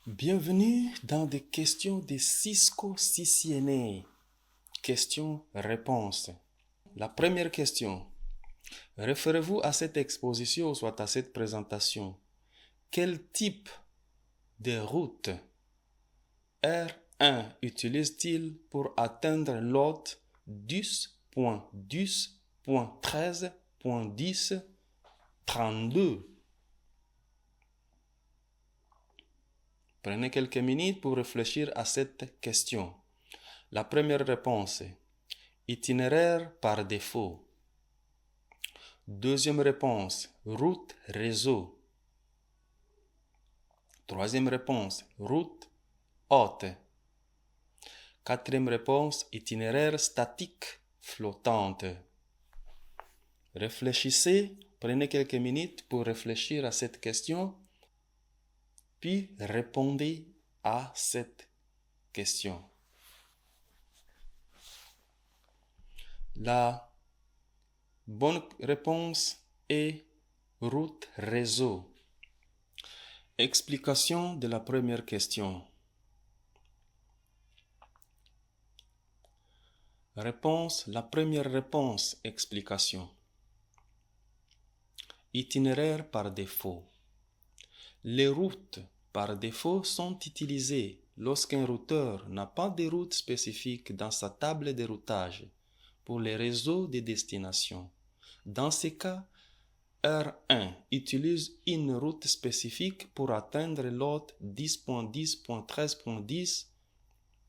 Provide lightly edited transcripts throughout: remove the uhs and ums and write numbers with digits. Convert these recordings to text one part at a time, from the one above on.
Bienvenue dans des questions de Cisco CCNA. Questions-réponses. La première question. Référez-vous à cette exposition ou soit à cette présentation. Quel type de route R1 utilise-t-il pour atteindre l'hôte 10.10.13.10.32? Prenez quelques minutes pour réfléchir à cette question. La première réponse, itinéraire par défaut. Deuxième réponse, route réseau. Troisième réponse, route haute. Quatrième réponse, itinéraire statique flottante. Réfléchissez, prenez quelques minutes pour réfléchir à cette question, puis répondez à cette question. La bonne réponse est route réseau. Explication de la première question. Réponse, la première réponse, explication. Itinéraire par défaut. Les routes par défaut sont utilisées lorsqu'un routeur n'a pas de route spécifique dans sa table de routage pour les réseaux de destination. Dans ces cas, R1 utilise une route spécifique pour atteindre l'hôte 10.10.13.10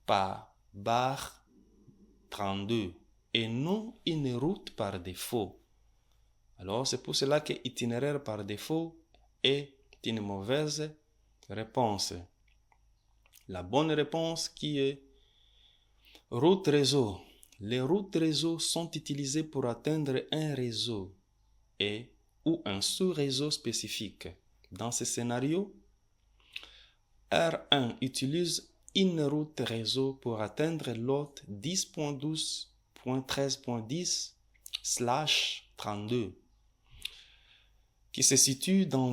par barre 32 et non une route par défaut. Alors c'est pour cela que itinéraire par défaut est une mauvaise réponse. La bonne réponse qui est route réseau. Les routes réseau sont utilisées pour atteindre un réseau et ou un sous-réseau spécifique. Dans ce scénario, R1 utilise une route réseau pour atteindre l'hôte 10.12.13.10/32 qui se situe dans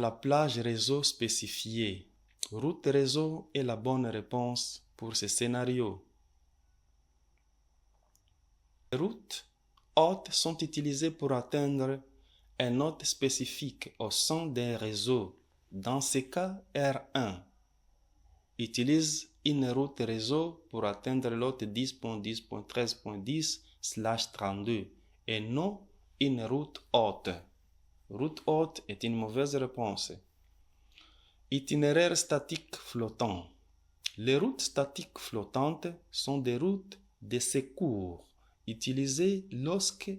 la plage réseau spécifiée. Route réseau est la bonne réponse pour ce scénario. Les routes hautes sont utilisées pour atteindre un hôte spécifique au sein d'un réseau. Dans ce cas, R1 utilise une route réseau pour atteindre l'hôte 10.10.13.10/32 et non une route haute. Route haute est une mauvaise réponse. Itinéraire statique flottant. Les routes statiques flottantes sont des routes de secours utilisées lorsque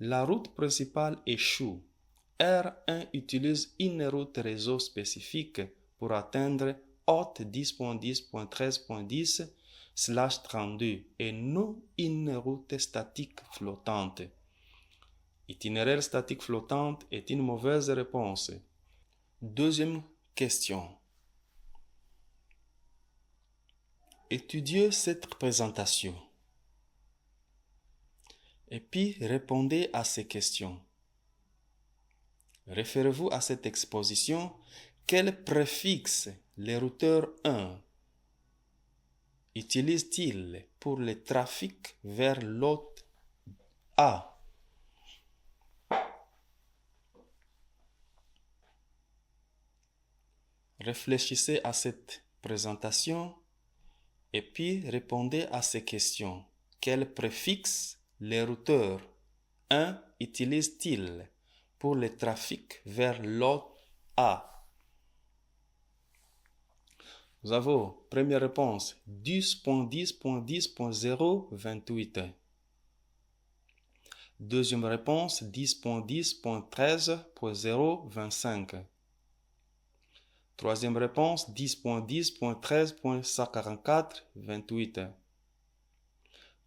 la route principale échoue. R1 utilise une route réseau spécifique pour atteindre hôte 10.10.13.10/32 et non une route statique flottante. Itinéraire statique flottante est une mauvaise réponse. Deuxième question. Étudiez cette présentation et puis répondez à ces questions. Référez-vous à cette exposition. Quel préfixe le routeur 1 utilise-t-il pour le trafic vers l'hôte A? Réfléchissez à cette présentation et puis répondez à ces questions. Quel préfixe le routeur 1 utilise-t-il pour le trafic vers l'hôte A? Nous avons première réponse 10.10.10.028. Deuxième réponse 10.10.13.025. Troisième réponse 10.10.13.144.28.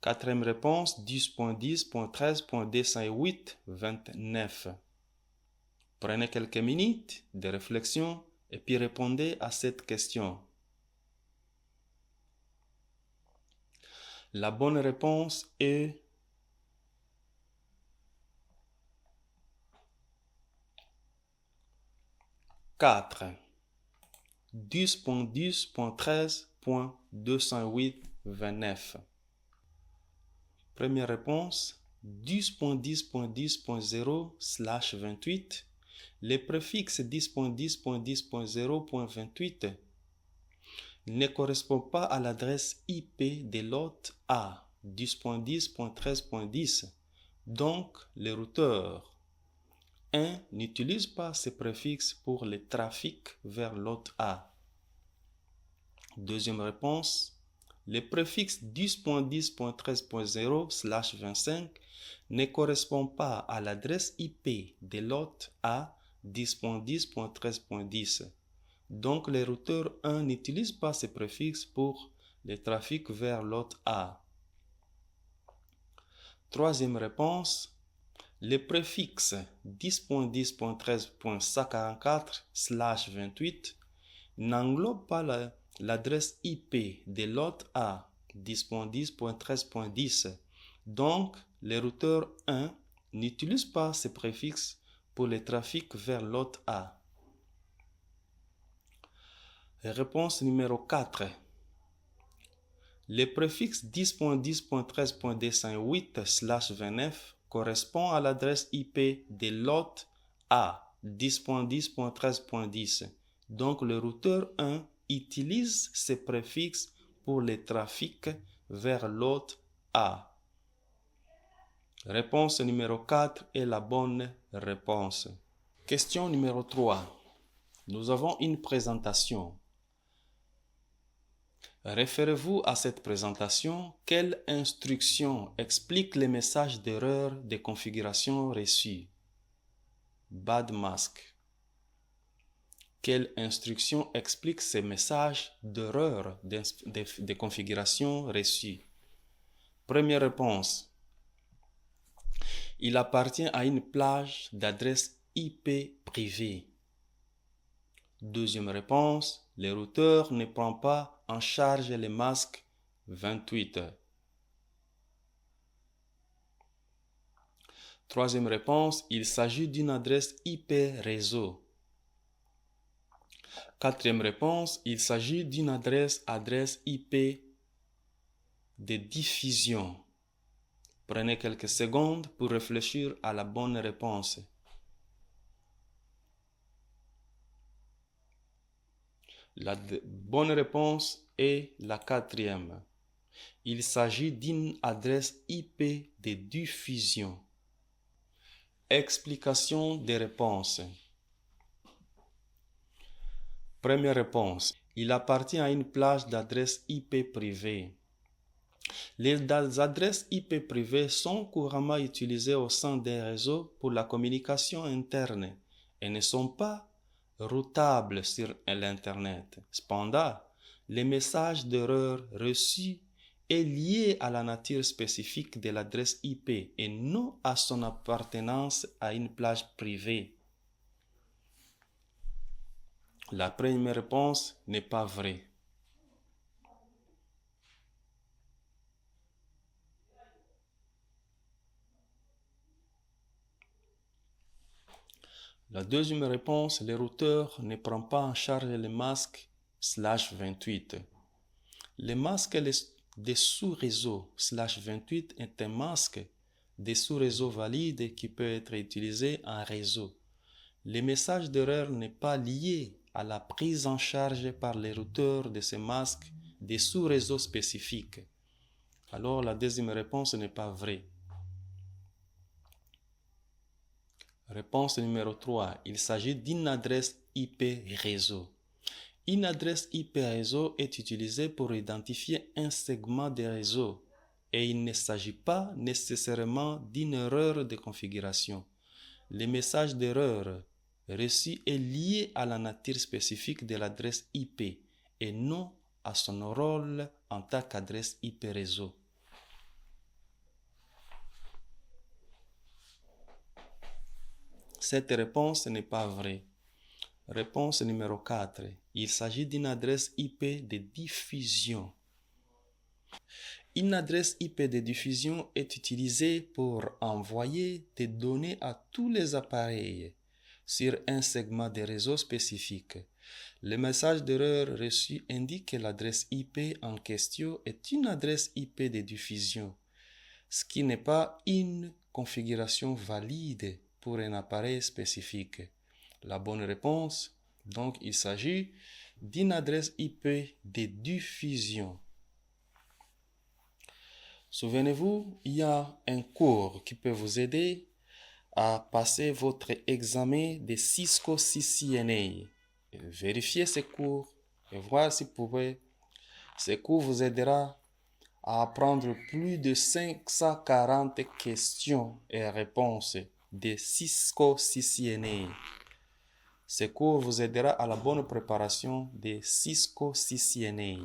Quatrième réponse 10.10.13.208.29. Prenez quelques minutes de réflexion et puis répondez à cette question. La bonne réponse est 4. 10.10.13.208.29. Première réponse, 10.10.10.0/28. Les préfixes 10.10.10.0.28 ne correspondent pas à l'adresse IP de l'hôte A, 10.10.13.10. Donc, le routeur 1 n'utilise pas ces préfixes pour le trafic vers l'hôte A. Deuxième réponse, le préfixe 10.10.13.0/25 ne correspond pas à l'adresse IP de l'hôte A, 10.10.13.10. Donc, le routeur 1 n'utilise pas ces préfixes pour le trafic vers l'hôte A. Troisième réponse, le préfixe 10.10.13.144/28 n'englobe pas l'adresse IP de l'hôte A, 10.10.13.10. Donc, le routeur 1 n'utilise pas ces préfixes pour le trafic vers l'hôte A. Réponse numéro 4. Le préfixe 10.10.13.208/29 correspond à l'adresse IP de l'hôte A, 10.10.13.10. Donc, le routeur 1 utilise ces préfixes pour le trafic vers l'hôte A. Réponse numéro 4 est la bonne réponse. Question numéro 3. Nous avons une présentation. Référez-vous à cette présentation. Quelle instruction explique les messages d'erreur de configuration reçus? Bad mask. Quelle instruction explique ces messages d'erreur de configuration reçus? Première réponse. Il appartient à une plage d'adresse IP privée. Deuxième réponse, le routeur ne prend pas en charge les masques 28. Troisième réponse, il s'agit d'une adresse IP réseau. Quatrième réponse, il s'agit d'une adresse IP de diffusion. Prenez quelques secondes pour réfléchir à la bonne réponse. La bonne réponse est la quatrième. Il s'agit d'une adresse IP de diffusion. Explication des réponses. Première réponse. Il appartient à une plage d'adresses IP privées. Les adresses IP privées sont couramment utilisées au sein des réseaux pour la communication interne et ne sont pas routables sur l'Internet. Cependant, les messages d'erreur reçus est lié à la nature spécifique de l'adresse IP et non à son appartenance à une plage privée. La première réponse n'est pas vraie. La deuxième réponse, le routeur ne prend pas en charge les masques /28. Le masque de sous-réseau /28 est un masque de sous-réseau valide qui peut être utilisé en réseau. Le message d'erreur n'est pas lié à la prise en charge par les routeurs de ces masques de sous-réseau spécifiques. Alors la deuxième réponse n'est pas vraie. Réponse numéro 3. Il s'agit d'une adresse IP réseau. Une adresse IP réseau est utilisée pour identifier un segment de réseau et il ne s'agit pas nécessairement d'une erreur de configuration. Le message d'erreur reçu est lié à la nature spécifique de l'adresse IP et non à son rôle en tant qu'adresse IP réseau. Cette réponse n'est pas vraie. Réponse numéro 4. Il s'agit d'une adresse IP de diffusion. Une adresse IP de diffusion est utilisée pour envoyer des données à tous les appareils sur un segment de réseau spécifique. Le message d'erreur reçu indique que l'adresse IP en question est une adresse IP de diffusion, ce qui n'est pas une configuration valide pour un appareil spécifique. La bonne réponse, donc, il s'agit d'une adresse IP de diffusion. Souvenez-vous, il y a un cours qui peut vous aider à passer votre examen de Cisco CCNA. Vérifiez ces cours et voir si vous pouvez. Ces cours vous aidera à apprendre plus de 540 questions et réponses de Cisco CCNA. Ces cours vous aidera à la bonne préparation de Cisco CCNA.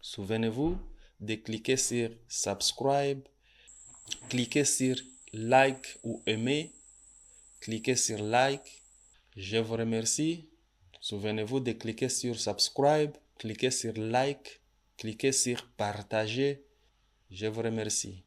Souvenez-vous de cliquer sur subscribe, cliquez sur like ou aimer, cliquez sur like. Je vous remercie. Souvenez-vous de cliquer sur subscribe, cliquez sur like, cliquez sur partager. Je vous remercie.